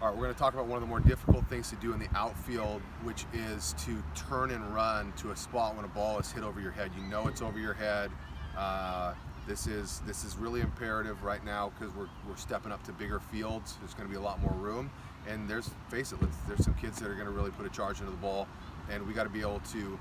All right, we're going to talk about one of the more difficult things to do in the outfield, which is to turn and run to a spot when a ball is hit over your head. You know it's over your head. This is really imperative right now because we're stepping up to bigger fields. There's going to be a lot more room, and there's some kids that are going to really put a charge into the ball, and we got to be able to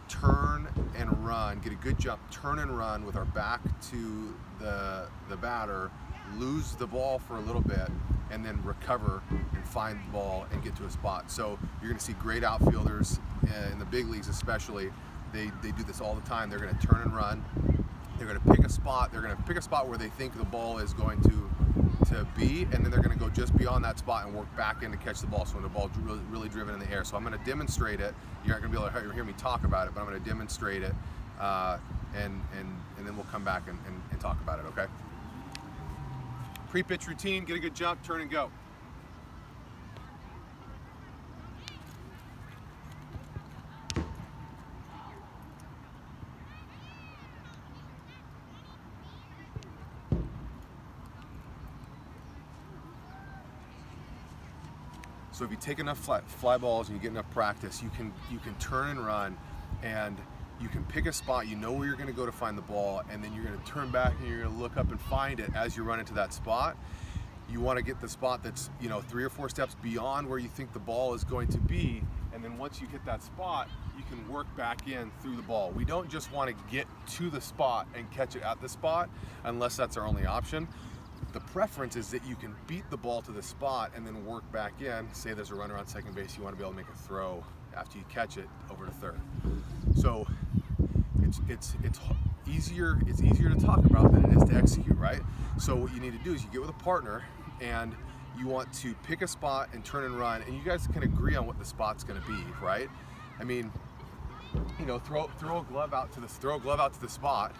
turn and run, get a good jump, turn and run with our back to the batter, lose the ball for a little bit, and then recover and find the ball and get to a spot. So you're going to see great outfielders in the big leagues, especially. They do this all the time. They're going to turn and run. They're going to pick a spot. They're going to pick a spot where they think the ball is going to be, and then they're going to go just beyond that spot and work back in to catch the ball. So when the ball's really driven in the air. So I'm going to demonstrate it. You're not going to be able to hear me talk about it, but I'm going to demonstrate it, and then we'll come back and talk about it. Okay. Pre-pitch routine: get a good jump, turn and go. So if you take enough fly balls and you get enough practice, you can turn and run, and you can pick a spot. You know where you're going to go to find the ball, and then you're going to turn back and you're going to look up and find it as you run into that spot. You want to get the spot that's 3 or 4 steps beyond where you think the ball is going to be, and then once you hit that spot, you can work back in through the ball. We don't just want to get to the spot and catch it at the spot unless that's our only option. The preference is that you can beat the ball to the spot and then work back in. Say there's a runner on second base, you want to be able to make a throw after you catch it over to third. So it's easier to talk about than it is to execute, right? So what you need to do is you get with a partner and you want to pick a spot and turn and run, and you guys can agree on what the spot's going to be, right? I mean, throw a glove out to the spot.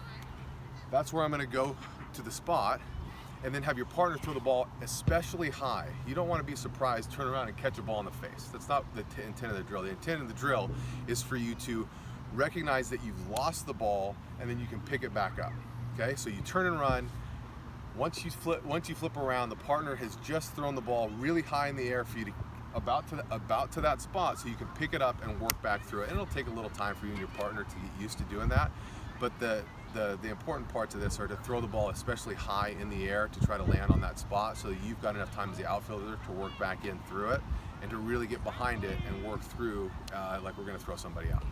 That's where I'm going to go to the spot. And then have your partner throw the ball especially high. You don't want to be surprised, turn around and catch a ball in the face. That's not the intent of the drill. The intent of the drill is for you to recognize that you've lost the ball, and then you can pick it back up. Okay, so you turn and run. Once you flip around, the partner has just thrown the ball really high in the air for you to about to that spot, so you can pick it up and work back through it. And it'll take a little time for you and your partner to get used to doing that. But the important parts of this are to throw the ball especially high in the air to try to land on that spot, so that you've got enough time as the outfielder to work back in through it and to really get behind it and work through like we're going to throw somebody out.